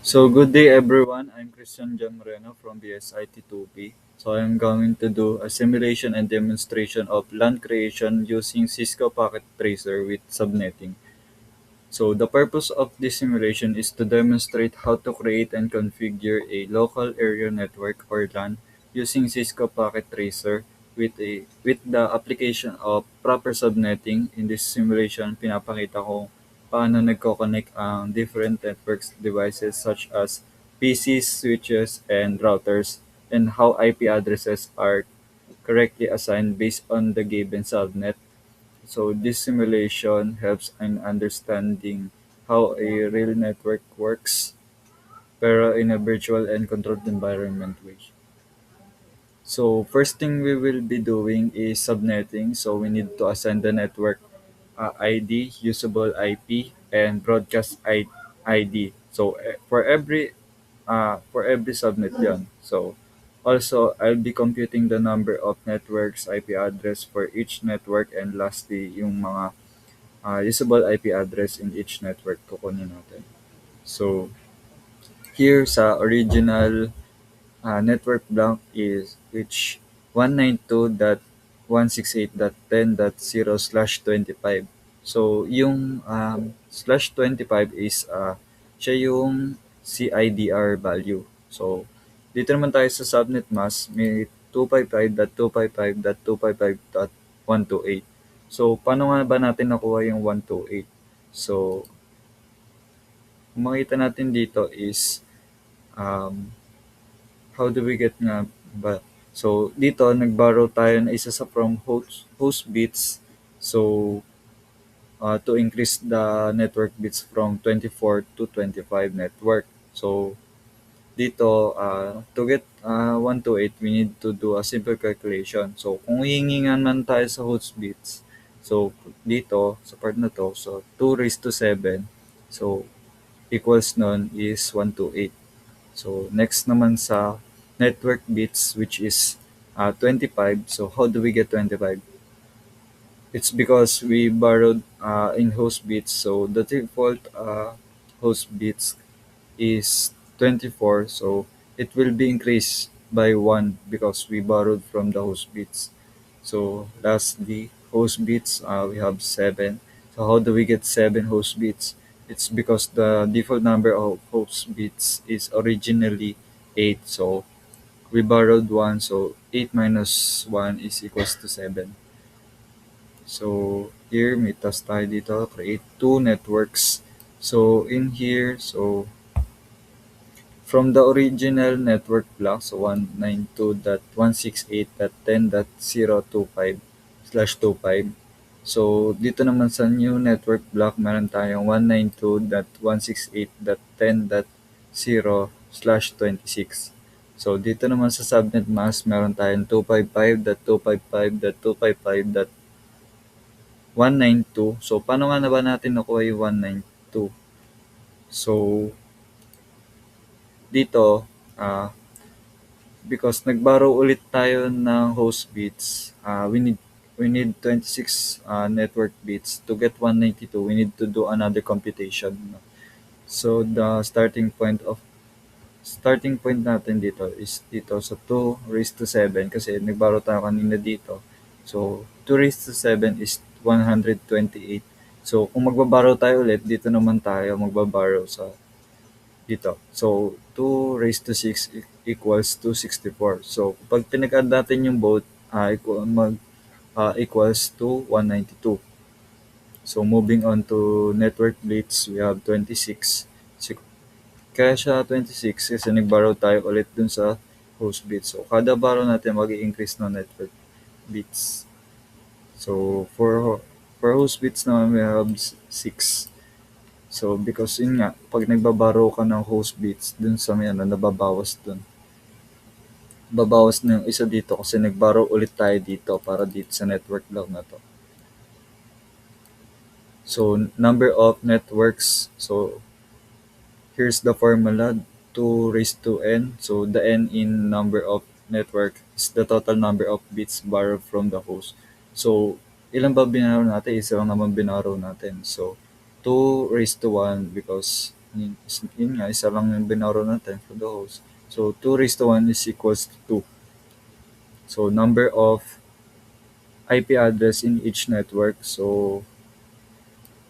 So good day everyone, I'm Christian John Moreno from BSIT2P. So I'm going to do a simulation and demonstration of LAN creation using Cisco Packet Tracer with subnetting. So the purpose of this simulation is to demonstrate how to create and configure a local area network or LAN using Cisco Packet Tracer with the application of proper subnetting. In this simulation, pinapakita ko paano nagko-connect ang different networks devices such as PCs, switches, and routers, and how IP addresses are correctly assigned based on the given subnet. So this simulation helps in understanding how a real network works, pero in a virtual and controlled environment way. So first thing we will be doing is subnetting. So we need to assign the network ID, usable IP, and broadcast ID. So for every subnet yan. So also I'll be computing the number of networks IP address for each network, and lastly yung mga usable IP address in each network kukunin natin. So, here sa original network blank is which 192.168.10.0/25. So, yung /25 is siya yung CIDR value. So, dito naman tayo sa subnet mask, may 255.255.255.128. So, paano nga ba natin nakuha yung 128? So, kung makita natin dito is um, how do we get nga ba? So, dito nag-borrow tayo na isa sa from host bits. So, to increase the network bits from 24 to 25 network. So, dito to get 128, we need to do a simple calculation. So, kung hihingi man tayo sa host bits, so dito sa part na to, so 2 raised to 7, so equals nun is 128. So, next naman sa network bits, which is 25. So, how do we get 25? It's because we borrowed in host bits. So, the default host bits is 24. So, it will be increased by 1 because we borrowed from the host bits. So, lastly, host bits, we have 7. So, how do we get 7 host bits? It's because the default number of host bits is originally 8. So, we borrowed 1. So, 8 minus 1 is equals to 7. So, here may task tayo dito, create two networks. So, in here, so from the original network block, so 192.168.10.025/25. So, dito naman sa new network block, meron tayong 192.168.10.0/26. So, dito naman sa subnet mask, meron tayong 255.255.255.192. So, paano nga na ba natin nakuha yung 192? So, dito, because nag-borrow ulit tayo ng host bits, we need 26 network bits. To get 192, we need to do another computation. So the starting point natin dito is dito sa 2 raised to 7 kasi nag-borrow tayo kanina dito. So 2 raised to 7 is 128. So kung magbaborrow tayo ulit, dito naman tayo magbaborrow sa dito. So, 2 raised to 6 equals to 64. So, pag pinag-add natin yung both, equals to 192. So, moving on to network bits, we have 26. So, kaya siya 26 kasi nag-borrow tayo ulit dun sa host bits. So, kada borrow natin mag-i-increase ng network bits. So, for host bits naman, we have 6. So, because yun nga, pag nagbabaro ka ng host bits, dun sa may ano, nababawas dun. Babawas na yung isa dito kasi nagbaro ulit tayo dito para dito sa network block na to. So, number of networks. So, here's the formula, 2 raised to n. So, the n in number of network is the total number of bits borrowed from the host. So, ilan ba binaro natin? Isa lang naman binaro natin. So, 2 raised to 1 because Yun nga, isa lang yung binaro natin for the host. So 2 raised to 1 is equals to 2. So number of IP address in each network. So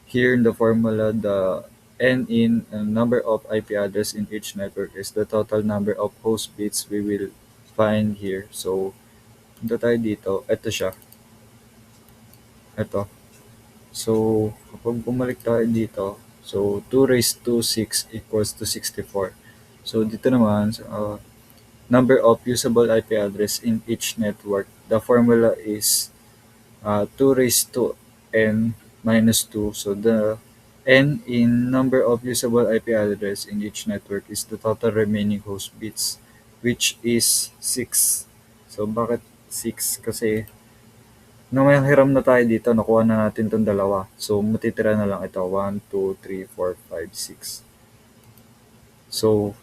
here in the formula, the n in number of IP address in each network is the total number of host bits we will find here. So punta tayo dito. Ito siya. Ito. So kapag bumalik tayo dito, so 2 raised to 6 equals to 64. So dito naman, number of usable IP address in each network. The formula is 2 raised to n minus 2. So the n in number of usable IP address in each network is the total remaining host bits, which is 6. So bakit 6? Kasi nung may hiram na tayo dito, nakuha na natin itong dalawa. So matitira na lang ito, 1, 2, 3, 4, 5, 6. So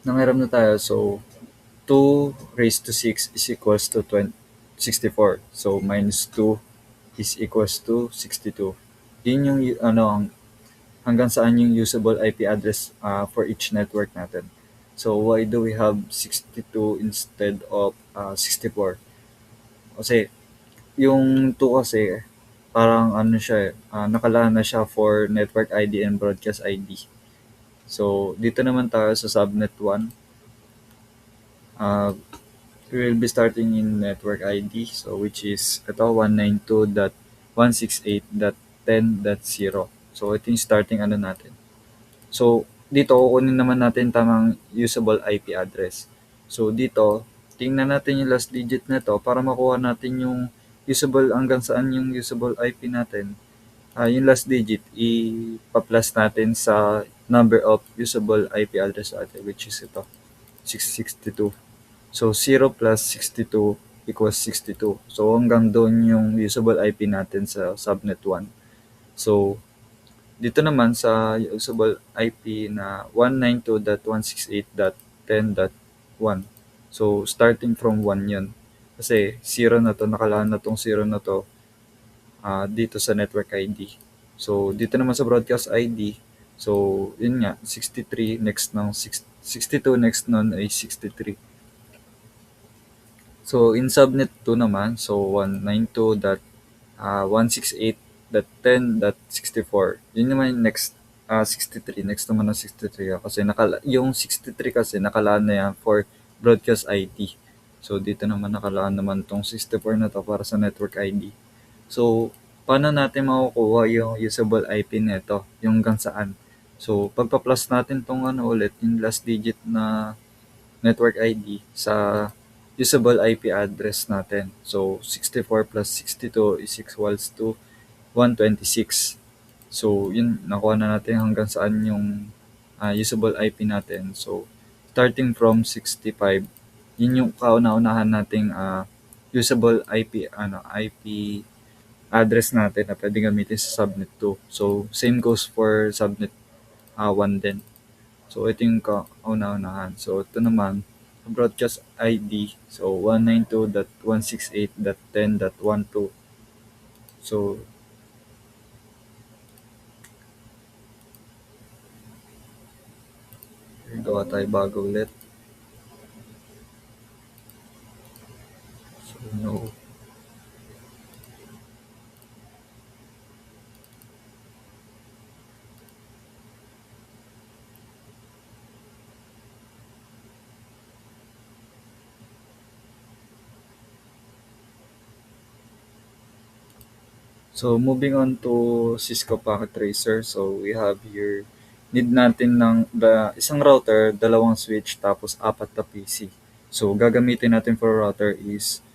nanghiram na tayo. So 2 raised to 6 is equals to 64. So minus 2 is equals to 62. Yun yung hanggang saan yung usable IP address for each network natin. So why do we have 62 instead of 64? Kasi yung 2 kasi parang ano siya nakalaan na siya for network ID and broadcast ID. So dito naman tayo sa subnet 1. Uh, we will be starting in network ID, so which is ito 192.168.10.0. So ito yung starting ano natin. So dito kukunin naman natin tamang usable IP address. So dito tingnan natin yung last digit nito para makuha natin yung usable hanggang saan yung usable IP natin. Yung last digit ipa-plus natin sa number of usable IP address natin, which is ito 662. So 0 plus 62 equals 62. So hanggang doon yung usable IP natin sa subnet 1. So dito naman sa usable IP na 192.168.10.1. So starting from 1 yun. Kasi 0 na to, nakalaan na tong 0 na to dito sa network ID. So dito naman sa broadcast ID, so yun nga, 63 next ng 62 next nun ay 63. So in subnet 2 naman, so 192.168.10.64. Yun naman yung next 63. Next naman ng 63 kasi yung 63 kasi nakalaan na yan for broadcast ID. So dito naman nakalaan naman tong 64 na to para sa network ID. So paano natin makukuha yung usable IP nito, yung hanggang saan? So pagpa-plus natin tong ulit, yung last digit na network ID sa usable IP address natin. So 64 plus 62 is equals to 126. So yun, nakuha na natin hanggang saan yung usable IP natin. So starting from 65, yun yung kauna-unahan nating usable IP address natin na pwedeng gamitin sa subnet 2. So same goes for subnet 1 din. So ito yung kauna-unahan. So ito naman, broadcast ID. So 192.168.10.12. So gawa tayo bago ulit. So no. So moving on to Cisco Packet Tracer. So we have here, need natin ng isang router, dalawang switch, tapos apat na PC. So gagamitin natin for router is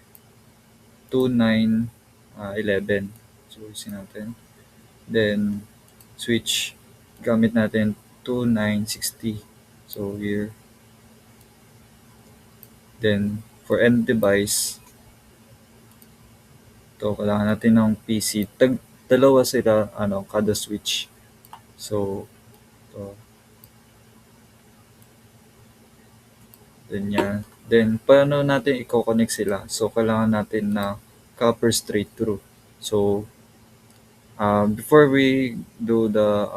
2911. So isin natin. Then switch, gamit natin 2960. So here. Then for end device, to kailangan natin ng PC. Dalawa sila kada switch. So to ganyan. Then paano natin i-connect sila? So kailangan natin na copper straight through. So Before we do the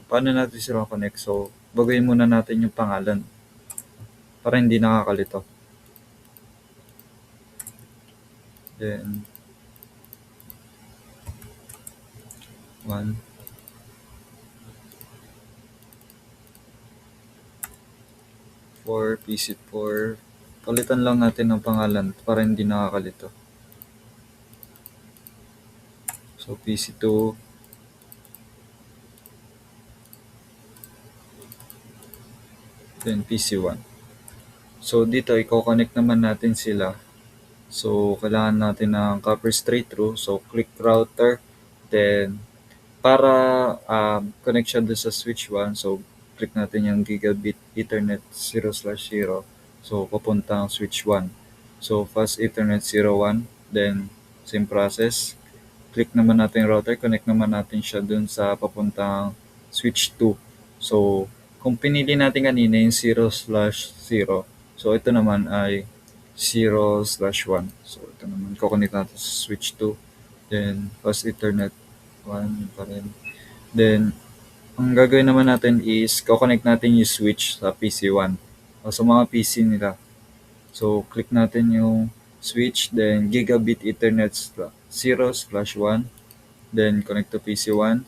paano natin sila connect, so baguhin muna natin yung pangalan para hindi nakakalito. Then 1 for PC4, palitan lang natin ng pangalan para hindi nakakalito. So PC2, then PC1. So dito i-connect naman natin sila. So kailangan natin ng copper straight through. So click router, then para connect siya doon sa switch 1, so click natin yung gigabit ethernet 0/0. So papuntang switch 1. So fast ethernet 01, then same process. Click naman natin yung router, connect naman natin siya dun sa papuntang switch 2. So kung pinili natin kanina yung 0/0, so ito naman ay 0/1. So ito naman, kukonect natin sa switch 2. Then fast ethernet 1 pa rin. Then ang gagawin naman natin is kukonect natin yung switch sa PC1 o sa mga PC nila. So click natin yung switch, then gigabit ethernet 0/1, then connect to PC1,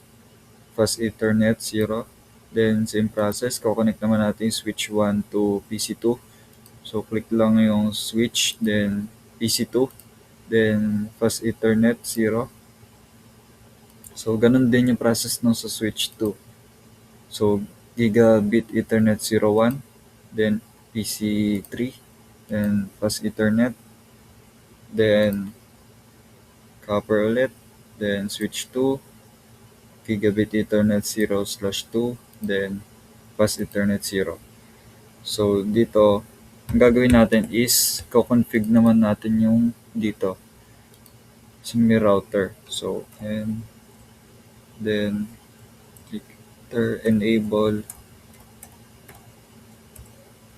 fast ethernet 0, then same process, kukonect naman natin switch 1 to PC2. So click lang yung switch, then PC2, then fast ethernet 0. So ganun din yung process nung sa switch 2. So gigabit ethernet 01, then PC3, then fast ethernet, then copper ulit, then switch 2, gigabit ethernet 0/2, then fast ethernet 0. So dito, ang gagawin natin is config naman natin yung dito sa may router. So and then click enable,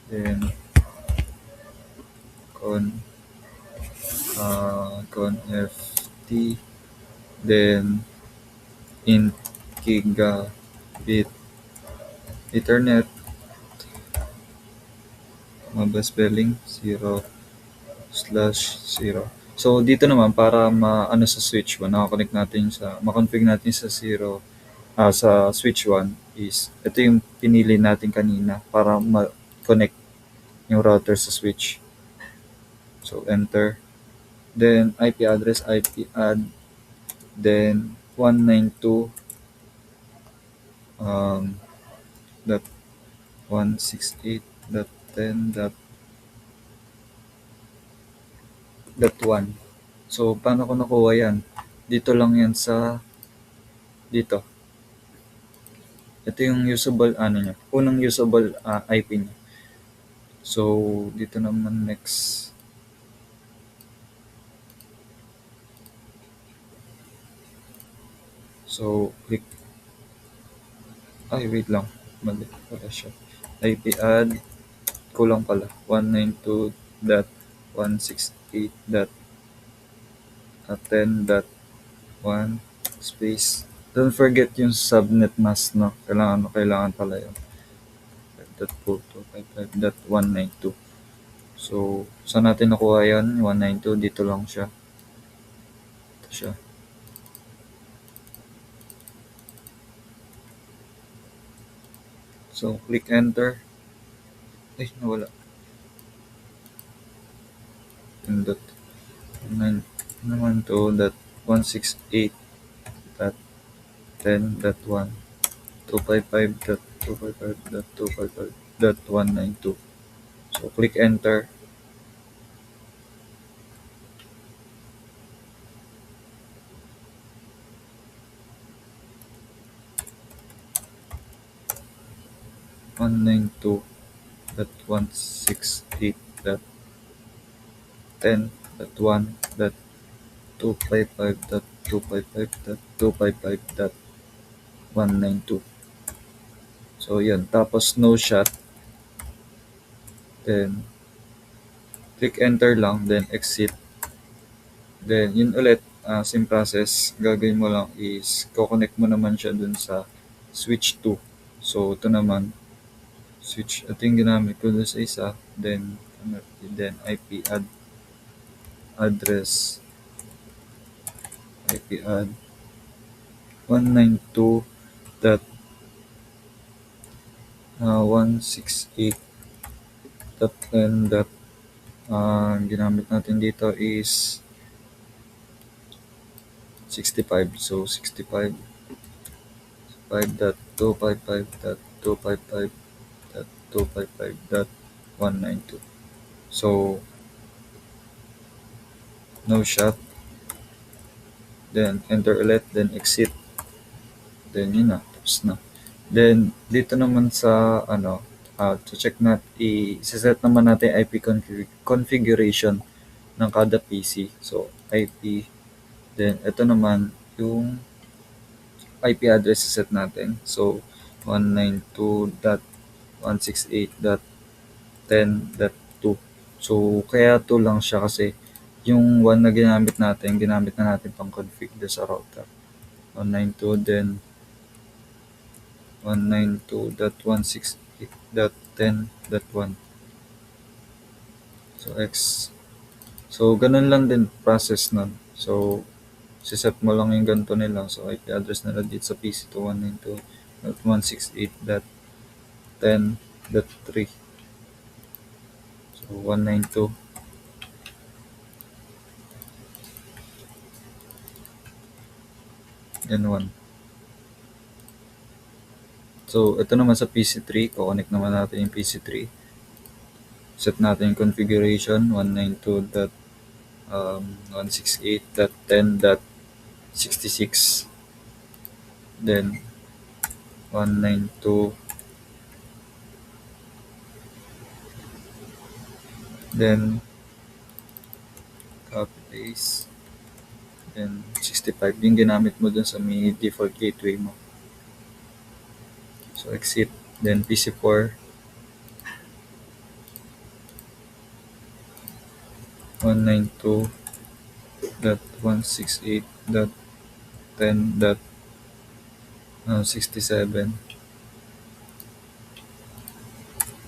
then conft, then in gigabit ethernet, maba spelling 0/0. So dito naman para maano sa switch 1, nakakonect natin sa ma-config natin sa sa switch 1 is ito yung pinili natin kanina para ma-connect yung router sa switch. So enter, then IP address, IP add, then 192 dot 168.10.1. So paano ko nakuha yan? Dito lang yan sa dito. Ito yung usable niya, unang usable IP niya. So dito naman next. So click, wait lang, mali pala siya. IP add, kulang pala, 192.168.10.1 space. Don't forget yung subnet mask, no? Kailangan pala yun. 5.2.255.192. So, saan natin nakuha yan? 192, dito lang siya. Ito siya. So, click enter. Nawala. 192.168.10.1 255.255.255.192. So click enter. One nine two dot 192.168.10.255.255.255.192. So yun, tapos no shot, then click enter lang, then exit, then yun ulit, same process, gagawin mo lang is ko-connect mo naman siya dun sa switch 2. So, ito naman, switch, ito yung ginamit ko dun sa isa, then address, IP add 192.168.10. Ginamit natin dito is 65. So, 65 5.255.255.255.192. So, no shot, then enter ulit, then exit, then yun na, tapos na. Then, dito naman sa, to check i-set naman natin IP configuration ng kada PC. So, IP, then ito naman, yung IP address set natin. So, 192.168.10.2. So, kaya 2 lang siya kasi yung 1 na ginamit na natin pang config sa router. 192, then 192.168.10.1. So, So, ganun lang din process nun. So, siset mo lang yung ganito nila. So, IP address nila dito sa PC to 192.168.10.3. So, 192. Then 1. So, ito naman sa PC3. Kukonek naman natin yung PC3. Set natin yung configuration 192.168.10.66. Then 192. Then copy paste. Then 65 yung ginamit mo dun sa may default gateway mo. So exit. Then PC4. 192.168.10.67.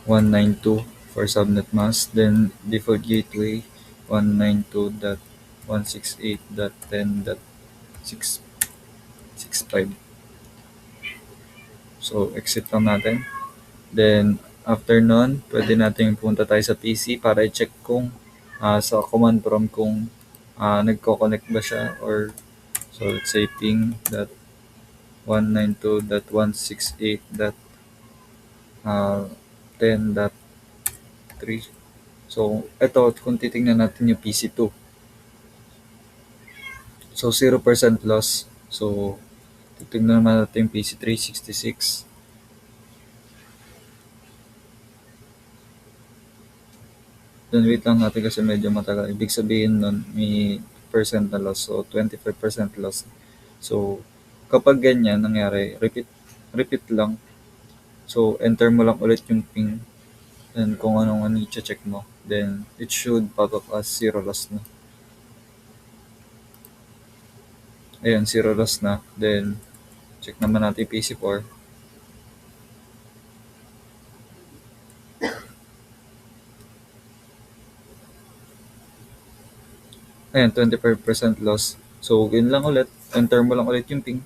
192 for subnet mask. Then default gateway 192.168.10.665. So exit lang natin. Then after nun, pwede natin punta tayo sa PC para i-check kung sa command prompt kung nagko-connect ba siya, or so let's say ping that 192.168.10.3. So ito, kung titingnan natin yung PC2. So 0% loss. So titingnan naman natin yung PC3 66. Then wait lang natin kasi medyo matagal. Ibig sabihin nun, may percent na loss. So, 25% loss. So, kapag ganyan nangyari, repeat lang. So, enter mo lang ulit yung ping. Then, kung anong i-check mo. Then, it should pop up as 0 loss na. Ayan, 0 loss na. Then, check naman natin PC4. Ayan, 25% loss. So, yun lang ulit. Enter mo lang ulit yung ping.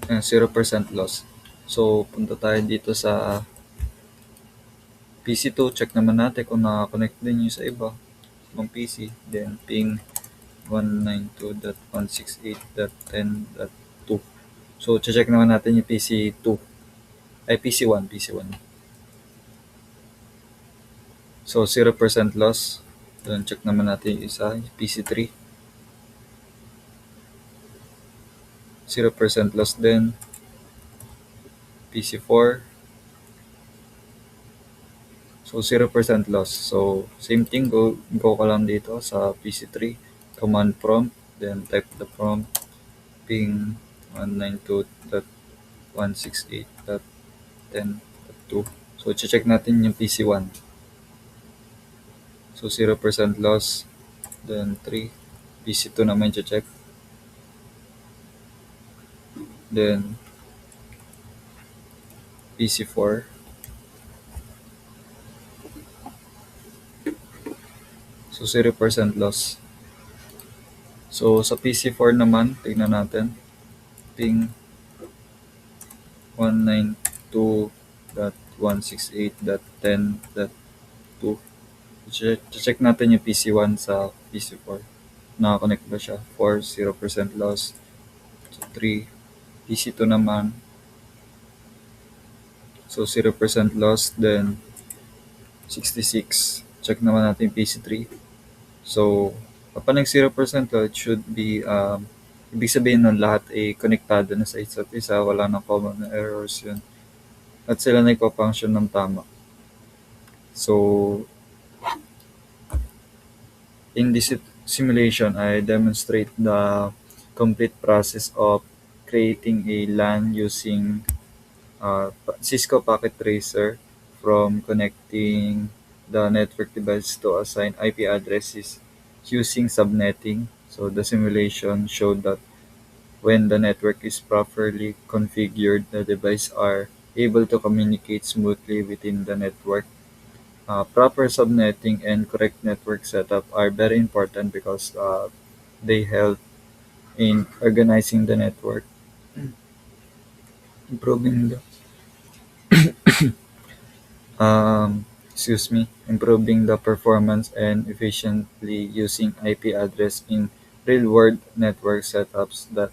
Ayan, 0% loss. So, punta tayo dito sa PC2. Check naman natin kung naka-connect din yung sa iba. Ibang PC. Then, ping 192.168.10.2. So, check naman natin yung PC2. Ay, PC1. So, 0% loss. Then, check naman natin yung isa, yung PC3. 0% loss din. PC4. So, 0% loss. So, same thing. Go ka lang dito sa PC3. Command prompt. Then, type the prompt. Ping 192.168.10.2. So, check natin yung PC1. So 0% loss. Then 3. PC2 naman check. Then PC4. So 0% loss. So sa PC4 naman, tignan natin. Ping 192.168.10.2. Check natin yung PC1 sa PC4. Naka-connect ba siya? 4, 0% loss. So 3. PC2 naman. So 0% loss. Then 66. Check naman natin yung PC3. So kapag nag 0% loss, it should be, ibig sabihin nun lahat ay konektado na sa isa't isa. Wala nang common errors yun. At sila na ipapunction ng tama. So in this simulation, I demonstrate the complete process of creating a LAN using Cisco Packet Tracer, from connecting the network device to assign IP addresses using subnetting. So the simulation showed that when the network is properly configured, the devices are able to communicate smoothly within the network. Proper subnetting and correct network setup are very important because they help in organizing the network, improving the improving the performance and efficiently using IP address in real-world network setups. That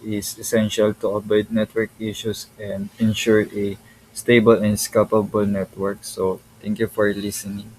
is essential to avoid network issues and ensure a stable and scalable network. So thank you for listening.